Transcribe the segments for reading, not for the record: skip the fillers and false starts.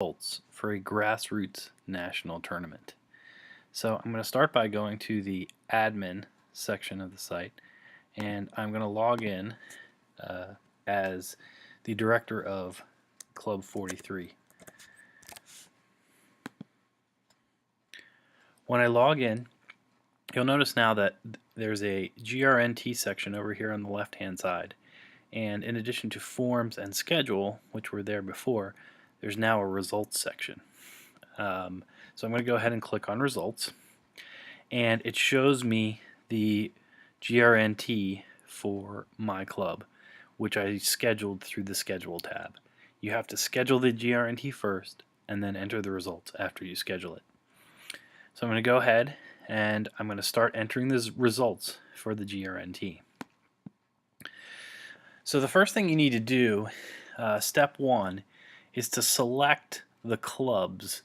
results for a grassroots national tournament. So I'm going to start by going to the admin section of the site, and I'm going to log in as the director of Club 43. When I log in, you'll notice now that there's a GRNT section over here on the left hand side, and in addition to forms and schedule, which were there before, there's now a results section. So I'm going to go ahead and click on results, and it shows me the GRNT for my club, which I scheduled through the schedule tab. You have to schedule the GRNT first and then enter the results after you schedule it. So I'm going to go ahead and I'm going to start entering the results for the GRNT. So the first thing you need to do, step one, is to select the clubs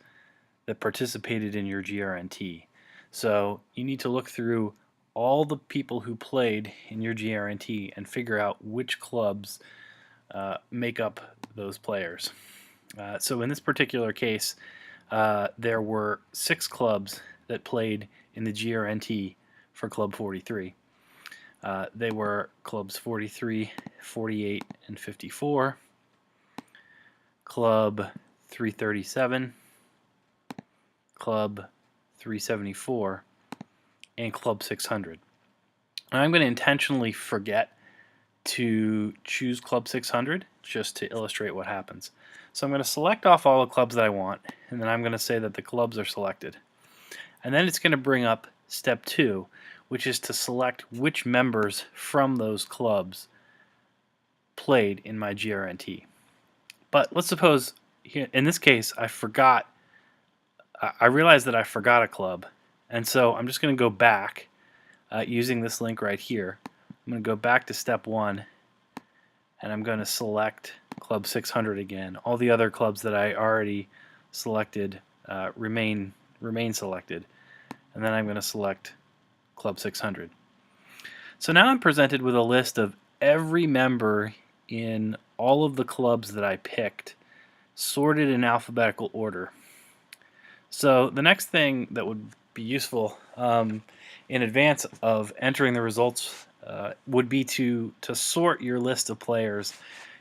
that participated in your GRNT. So you need to look through all the people who played in your GRNT and figure out which clubs make up those players. So in this particular case, there were 6 clubs that played in the GRNT for Club 43. They were clubs 43, 48, and 54, Club 337, Club 374, and Club 600. And I'm going to intentionally forget to choose Club 600 just to illustrate what happens. So I'm going to select off all the clubs that I want, and then I'm going to say that the clubs are selected. And then it's going to bring up step 2, which is to select which members from those clubs played in my GRNT. But let's suppose, in this case, I realized that I forgot a club, and so I'm just going to go back using this link right here. I'm going to go back to step 1, and I'm going to select Club 600 again. All the other clubs that I already selected remain selected, and then I'm going to select Club 600. So now I'm presented with a list of every member in all of the clubs that I picked, sorted in alphabetical order. So the next thing that would be useful in advance of entering the results would be to sort your list of players.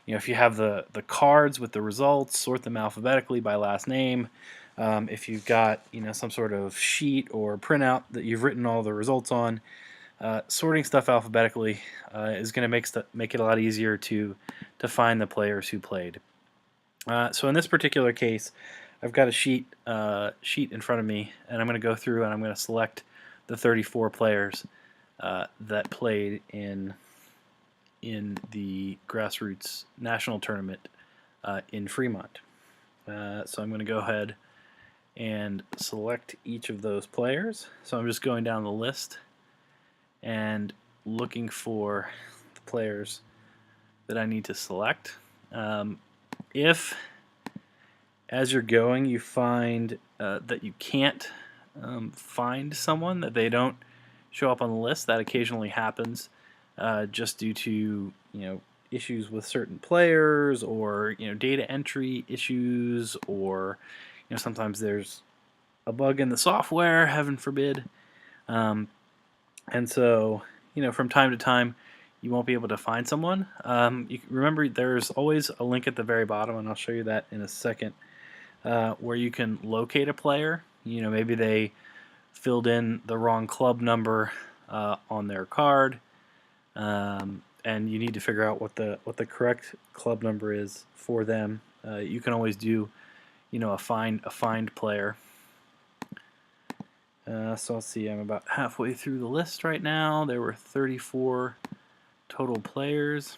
You know, if you have the cards with the results, sort them alphabetically by last name. If you've got some sort of sheet or printout that you've written all the results on, sorting stuff alphabetically is going to make it a lot easier to find the players who played. So in this particular case, I've got a sheet in front of me, and I'm going to go through and I'm going to select the 34 players that played in the grassroots national tournament in Fremont. So I'm going to go ahead and select each of those players. So I'm just going down the list and looking for the players that I need to select. If as you're going you find that you can't find someone, that they don't show up on the list, that occasionally happens just due to issues with certain players, or data entry issues, or sometimes there's a bug in the software, heaven forbid, and so from time to time you won't be able to find someone. Remember, there's always a link at the very bottom, and I'll show you that in a second, where you can locate a player. Maybe they filled in the wrong club number on their card, and you need to figure out what the correct club number is for them. You can always do a find player. So let's see, I'm about halfway through the list right now. There were 34 total players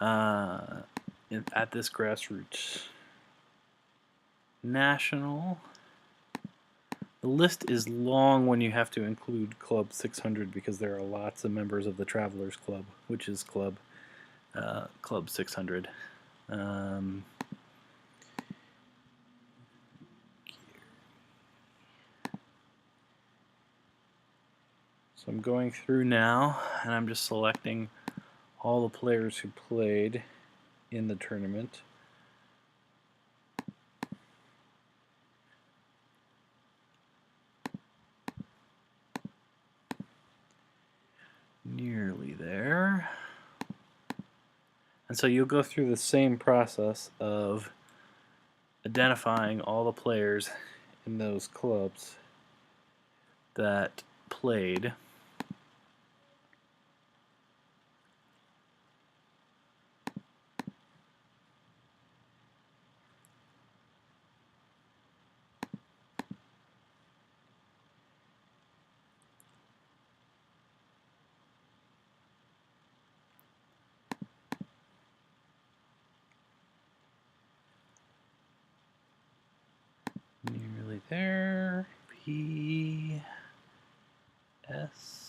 at this grassroots national. The list is long when you have to include Club 600, because there are lots of members of the Travelers Club, which is Club 600. So I'm going through now, and I'm just selecting all the players who played in the tournament. Nearly there. And so you'll go through the same process of identifying all the players in those clubs that played. Nearly there. P S.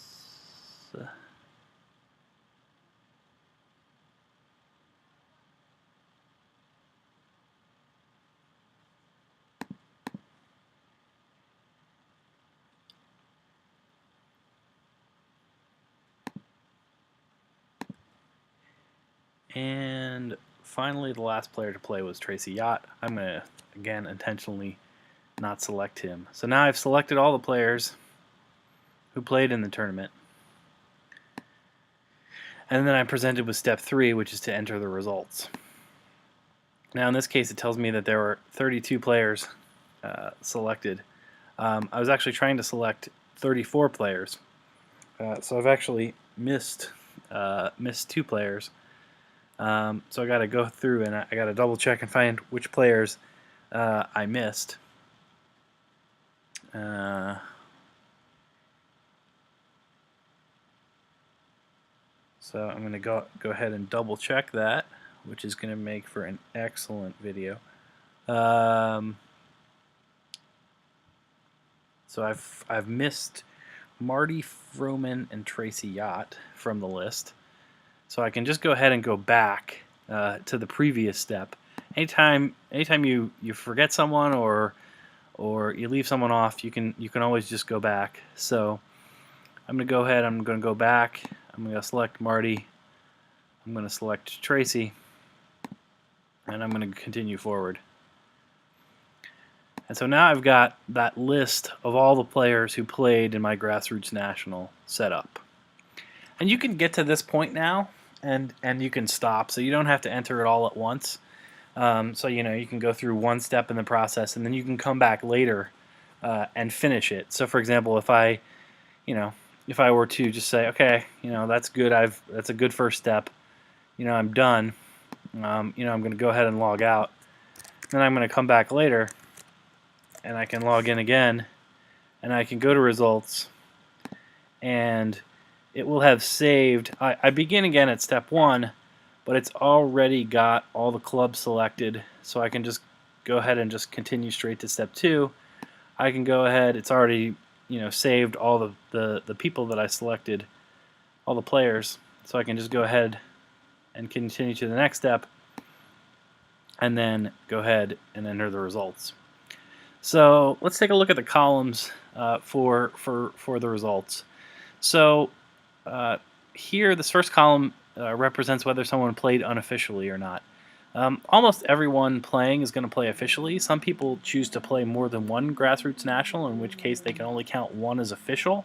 And finally, the last player to play was Tracy Yacht. I'm going to, again, intentionally not select him. So now I've selected all the players who played in the tournament. And then I'm presented with step 3, which is to enter the results. Now in this case, it tells me that there were 32 players selected. I was actually trying to select 34 players. So I've actually missed 2 players. So I got to go through and I got to double check and find which players I missed. So I'm going to go ahead and double check that, which is going to make for an excellent video. So I've missed Marty Froman and Tracy Yacht from the list. So I can just go ahead and go back to the previous step. Anytime you forget someone or you leave someone off, you can always just go back. So I'm going to go ahead. I'm going to go back. I'm going to select Marty. I'm going to select Tracy, and I'm going to continue forward. And so now I've got that list of all the players who played in my Grassroots National set up. And you can get to this point now, and you can stop, so you don't have to enter it all at once. So you can go through one step in the process, and then you can come back later and finish it. So for example, if I were to just say, okay, that's good. That's a good first step. I'm done. I'm going to go ahead and log out. Then I'm going to come back later, and I can log in again, and I can go to results, and it will have saved. I begin again at step 1, but it's already got all the clubs selected, so I can just go ahead and just continue straight to step 2. I can go ahead. It's already saved all the people that I selected, all the players, so I can just go ahead and continue to the next step, and then go ahead and enter the results. So let's take a look at the columns for the results. So here, this first column represents whether someone played unofficially or not. Almost everyone playing is going to play officially. Some people choose to play more than one Grassroots National, in which case they can only count one as official.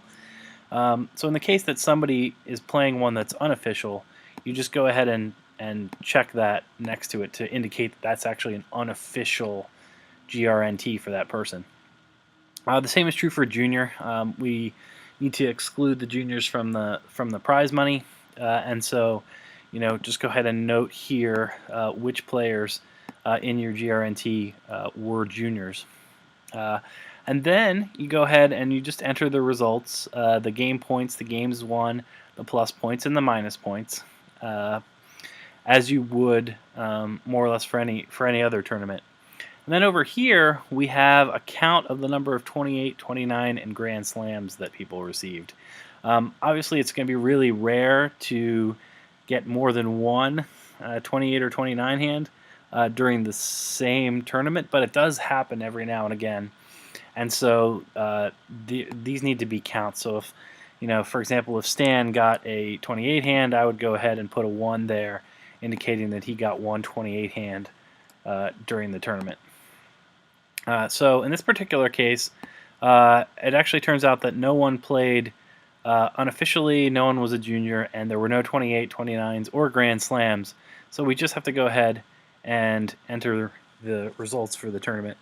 So in the case that somebody is playing one that's unofficial, you just go ahead and check that next to it to indicate that that's actually an unofficial GRNT for that person. The same is true for junior. We need to exclude the juniors from the prize money, and so just go ahead and note here which players in your GRNT were juniors. And then you go ahead and you just enter the results, the game points, the games won, the plus points, and the minus points, as you would more or less for any other tournament. And then over here, we have a count of the number of 28, 29, and Grand Slams that people received. Obviously, it's going to be really rare to get more than one 28 or 29 hand during the same tournament, but it does happen every now and again. And so these need to be counts. So if, for example, if Stan got a 28 hand, I would go ahead and put a 1 there, indicating that he got one 28 hand during the tournament. So in this particular case, it actually turns out that no one played Unofficially, no one was a junior, and there were no 28, 29s, or Grand Slams. So we just have to go ahead and enter the results for the tournament.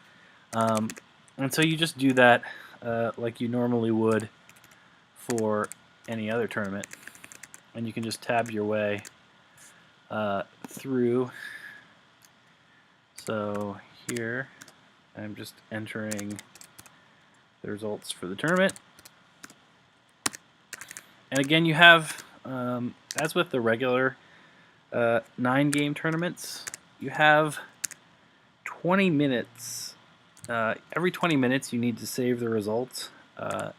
And so you just do that like you normally would for any other tournament. And you can just tab your way through. So here, I'm just entering the results for the tournament. And again, you have, as with the regular 9-game tournaments, you have 20 minutes. Every 20 minutes, you need to save the results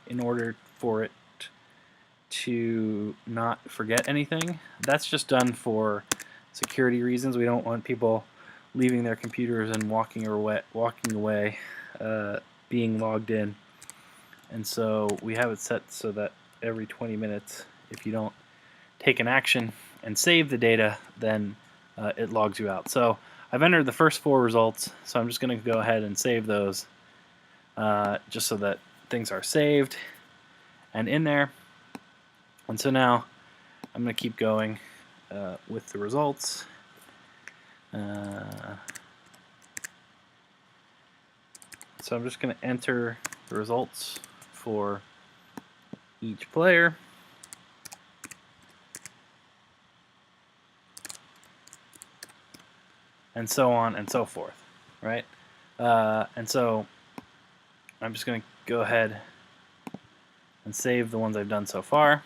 in order for it to not forget anything. That's just done for security reasons. We don't want people leaving their computers and walking away, being logged in. And so we have it set so that every 20 minutes, if you don't take an action and save the data, then it logs you out. So I've entered the first 4 results, so I'm just going to go ahead and save those just so that things are saved and in there. And so now I'm going to keep going with the results. So I'm just going to enter the results for each player. And so on and so forth, right? And so I'm just going to go ahead and save the ones I've done so far.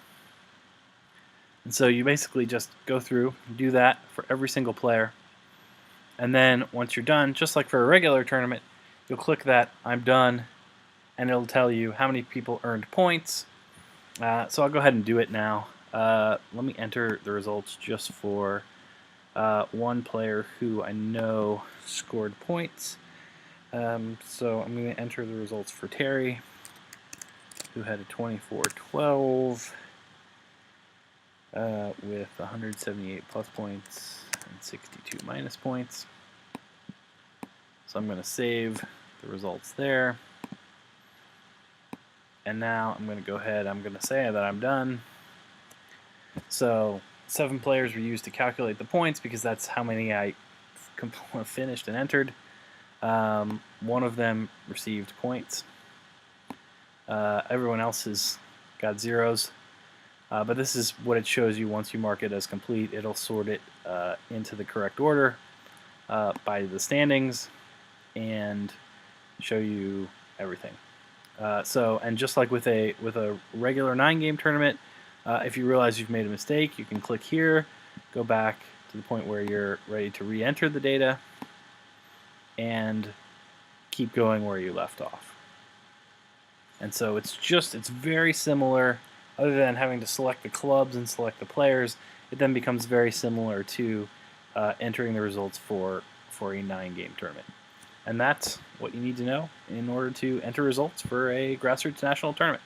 And so you basically just go through, do that for every single player. And then once you're done, just like for a regular tournament, you'll click that I'm done, and it'll tell you how many people earned points. So I'll go ahead and do it now. Let me enter the results just for one player who I know scored points. So I'm going to enter the results for Terry, who had a 24-12 with 178 plus points and 62 minus points. So I'm going to save the results there. And now I'm going to go ahead, I'm going to say that I'm done. So 7 players were used to calculate the points because that's how many I finished and entered. One of them received points. Everyone else has got zeros. But this is what it shows you once you mark it as complete. It'll sort it into the correct order by the standings and show you everything. And just like with a regular 9-game tournament, if you realize you've made a mistake, you can click here, go back to the point where you're ready to re-enter the data, and keep going where you left off. And so it's very similar. Other than having to select the clubs and select the players, it then becomes very similar to entering the results for a 9-game tournament. And that's what you need to know in order to enter results for a grassroots national tournament.